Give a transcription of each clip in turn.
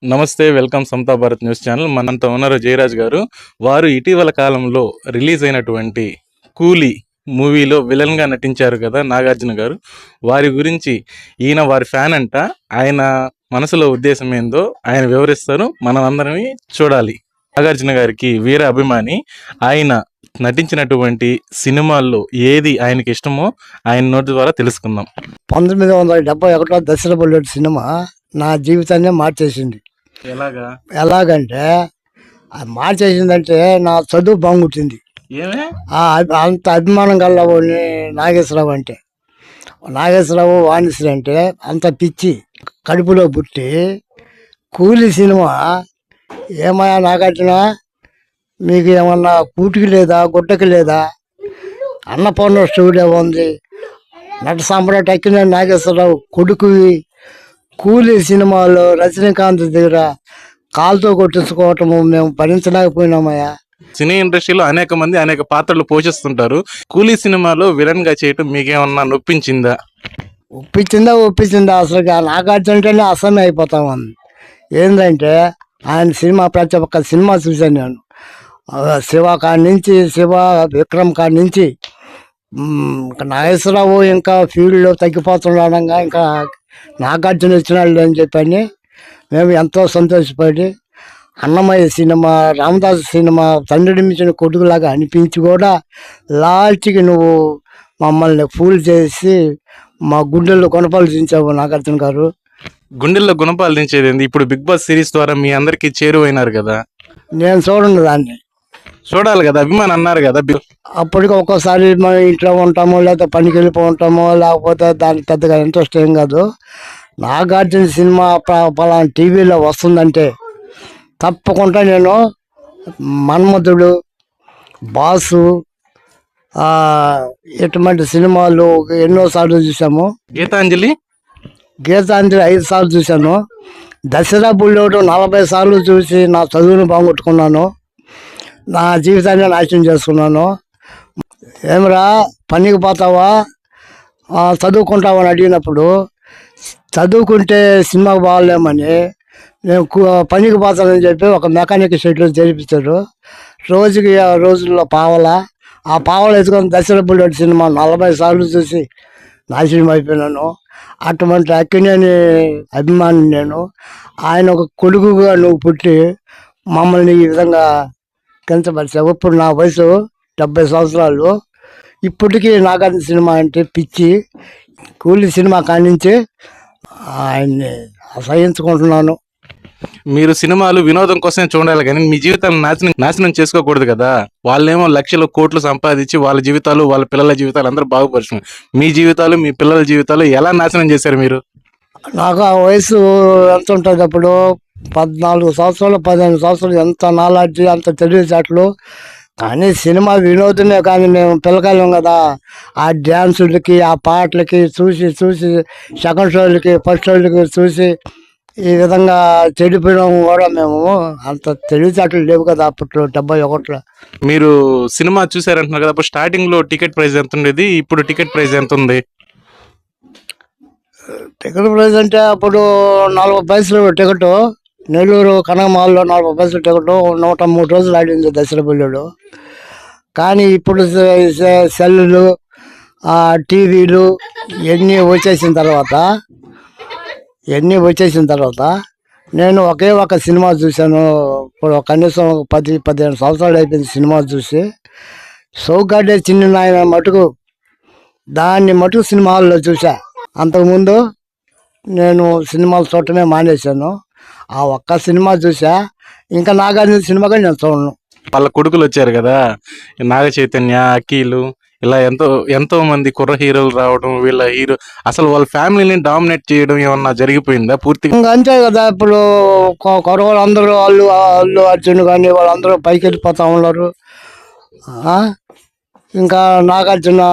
నమస్తే, వెల్కమ్ సమతా Bharat news channel. మనంతా ఉన్నారు జయరాజ్ గారు. వారు ఇటీవల కాలంలో రిలీజ్ అయినటువంటి కూలీ మూవీలో విలన్ గా నటించారు కదా నాగార్జున గారు. వారి గురించి ఈయన వారి ఫ్యాన్ అంట. ఆయన మనసులో ఉద్దేశం ఏందో ఆయన వివరిస్తారు, మనం అందరం చూడాలి. నాగార్జున గారికి వీర అభిమాని. ఆయన నటించినటువంటి సినిమాల్లో ఏది ఆయనకి ఇష్టమో ఆయన నోటి ద్వారా తెలుసుకుందాం. 1971 దసరా బుల్లెట్ సినిమా నా జీవితాన్ని మార్చేసింది. ఎలాగంటే అది మార్చేసిందంటే నా చదువు బాగుంటుంది. అంత అభిమానం గల్లవాడిని నాగేశ్వరరావు అంటే. నాగేశ్వరరావు వాణిశ్రీ అంటే అంత పిచ్చి కడుపులో పుట్టి. కూలీ సినిమా ఏమయ్యా నాగార్జున, మీకు ఏమన్నా కూటికి లేదా గుడ్డకి లేదా? అన్నపూర్ణ స్టూడియో ఉంది, నట సామ్రాట్ అక్కినేని నాగేశ్వరరావు కొడుకు. కూలీ సినిమాలో రజనీకాంత్ దగ్గర కాలుతో కొట్టించుకోవటము మేము భరించలేకపోయినామయ్యా. సినీ ఇండస్ట్రీలో అనేక మంది అనేక పాత్రలు పోషిస్తుంటారు. కూలీ సినిమాలో విలన్ గా చేయటం మీకేమన్నా నొప్పించిందా? ఒప్పించిందా అసలు నాగార్జున అంటేనే అసహ్యం అయిపోతాం. ఏంటంటే ఆయన సినిమా ప్రతి ఒక్క సినిమా చూశాను నేను. శివ కాడి నుంచి, శివ విక్రమ్ కాడి నుంచి నాగేశ్వరరావు ఇంకా ఫీల్డ్లో తగ్గిపోతుండగా ఇంకా నాగార్జున వచ్చినాడు అని చెప్పని మేము ఎంతో సంతోషపడి, అన్నమయ్య సినిమా, రామదాసు సినిమా తండ్రి మించిన కొడుకులాగా అనిపించి కూడా లాస్ట్కి నువ్వు మమ్మల్ని ఫూల్ చేసి మా గుండెల్లో కొనపాలించావు నాగార్జున గారు. గుండెల్లో గుణపాలించేది ఇప్పుడు బిగ్ బాస్ సిరీస్ ద్వారా మీ అందరికి చేరువైనారు కదా. నేను చూడండి దాన్ని చూడాలి కదా, అభిమాని అన్నారు కదా. అప్పటికి ఒక్కోసారి మనం ఇంట్లో ఉంటామో లేదా పనికి వెళ్ళిపో ఉంటామో, లేకపోతే దానికి పెద్దగా ఇంట్రెస్ట్ ఏం కాదు. నాగార్జున సినిమా పలానా టీవీలో వస్తుందంటే తప్పకుండా నేను మన్మధుడు, బాసు ఇటువంటి సినిమాలు ఎన్నోసార్లు చూసాము. గీతాంజలి 5 సార్లు చూశాను. దసరా బుల్లెట్ 40 సార్లు చూసి నా చదువును బాగొట్టుకున్నాను, నా జీవితాన్ని నాశనం చేసుకున్నాను. ఏమరా పనికి పోతావా, చదువుకుంటావా అని అడిగినప్పుడు చదువుకుంటే సినిమాకు బాగాలేమని నేను పనికి పోతానని చెప్పి ఒక మెకానిక్ షెడ్లో చేర్పించారు. రోజుకి రోజుల్లో ఆ పావల ఎత్తుకొని దసరా బుల్లెట్ సినిమా 40 సార్లు చూసి నాశనం అయిపోయినాను. అటువంటి అక్కినేని అభిమాని నేను. ఆయన ఒక కొడుకుగా నువ్వు పుట్టి మమ్మల్ని ఈ విధంగా కించపరిచావు. ఇప్పుడు నా వయసు 70 సంవత్సరాలు. ఇప్పటికీ నాగార్జున సినిమా అంటే పిచ్చి. కూలీ సినిమా కానించి ఆయన్ని అసహించుకుంటున్నాను. మీరు సినిమాలు వినోదం కోసమే చూడాలి కానీ మీ జీవితాలను నాశనం చేసుకోకూడదు కదా. వాళ్ళేమో లక్షల కోట్లు సంపాదించి వాళ్ళ జీవితాలు, వాళ్ళ పిల్లల జీవితాలు అందరూ బాగుపరుచున్నారు. మీ జీవితాలు, మీ పిల్లల జీవితాలు ఎలా నాశనం చేశారు మీరు? నాకు ఆ వయసు ఎంత ఉంటుంది అప్పుడు? 14 సంవత్సరాలు, 15 సంవత్సరాలు. ఎంత నాలెడ్జ్, అంత తెలివితేటలు. కానీ సినిమా వినోదమే కానీ మేము పిల్లకాయలం కదా. ఆ డ్యాన్సులకి, ఆ పాటలకి చూసి సెకండ్ షోలకి, ఫస్ట్ షోలకి చూసి ఈ విధంగా చెడిపోయినాం కూడా. మేము అంత తెలివితేటలు లేవు కదా అప్పట్లో 71లో. మీరు సినిమా చూసారంటున్నారు కదా, అప్పుడు స్టార్టింగ్ లో టికెట్ ప్రైస్ ఎంత ఉండేది, ఇప్పుడు టికెట్ ప్రైస్ ఎంత ఉంది? టికెట్ ప్రైస్ అంటే అప్పుడు 40 పైసలు టికెట్. నెల్లూరు కనక మాల్లో 40 పైసలు టికెట్. 103 రోజులు ఆడింది దసరా బుల్లెడు. కానీ ఇప్పుడు సెల్లులు, టీవీలు ఇవన్నీ వచ్చేసిన తర్వాత నేను ఒకే ఒక సినిమా చూశాను. ఇప్పుడు కనీసం 10-15 సంవత్సరాలు అయిపోయింది సినిమా చూసి. సౌగాడే చిన్న నాయన మటుకు దాన్ని సినిమా హాల్లో చూసా. అంతకుముందు నేను సినిమాలు చూడటమే మానేశాను. ఆ ఒక్క సినిమా చూసా. ఇంకా నాగార్జున సినిమా కానీ నేను చూడను. వాళ్ళ కొడుకులు వచ్చారు కదా, నాగ చైతన్య, అఖిలు, ఇలా ఎంతో మంది కుర్ర హీరోలు రావడం, వీళ్ళ హీరో అసలు వాళ్ళ ఫ్యామిలీని డామినేట్ చేయడం ఏమన్నా జరిగిపోయిందా పూర్తిగా? ఇంకా అంతే కదా. ఇప్పుడు కుర్రవాళ్ళు అందరూ అల్లు అర్జున్ కానీ వాళ్ళందరూ పైకి వెళ్ళిపోతా ఉన్నారు. ఇంకా నాగార్జున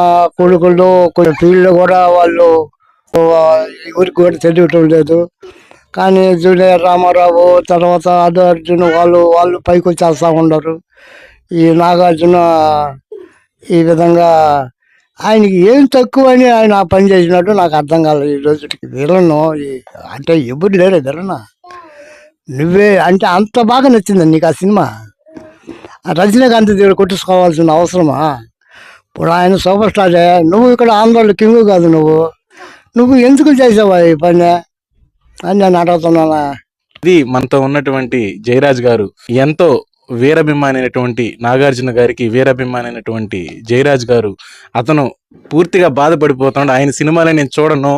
కొడుకులు ఫీల్డ్ కూడా వాళ్ళు ఎవరికి కూడా తెలియటం లేదు. కానీ జూనియర్ రామారావు, తర్వాత అల్లు అర్జున్ వాళ్ళు పైకి వచ్చేస్తూ ఉన్నారు. ఈ నాగార్జున ఈ విధంగా ఆయనకి ఏం తక్కువ అని ఆయన ఆ పని చేసినట్టు నాకు అర్థం కాలేదు ఈ రోజుకి. విలను అంటే ఎవరు లేరు విలన. నువ్వే అంటే అంత బాగా నచ్చింది నీకు ఆ సినిమా. ఆ రజనీకాంత్ దగ్గర కొట్టించుకోవాల్సిన అవసరమా? ఇప్పుడు ఆయన సూపర్ స్టారే, నువ్వు ఇక్కడ ఆంధ్రాలో కింగు కాదు, నువ్వు ఎందుకు చేసావా ఈ పని అని నేను అడుగుతున్నానా. ఇది మనతో ఉన్నటువంటి జయరాజ్ గారు ఎంతో వీరాభిమాని అయినటువంటి నాగార్జున గారికి వీరాభిమాని అయినటువంటి జయరాజ్ గారు, అతను పూర్తిగా బాధపడిపోతాడు. ఆయన సినిమాలే నేను చూడను,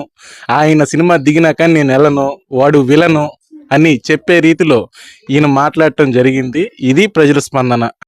ఆయన సినిమా దిగినాక నేను వెళ్ళను, వాడు విలను అని చెప్పే రీతిలో ఈయన మాట్లాడటం జరిగింది. ఇది ప్రజల స్పందన.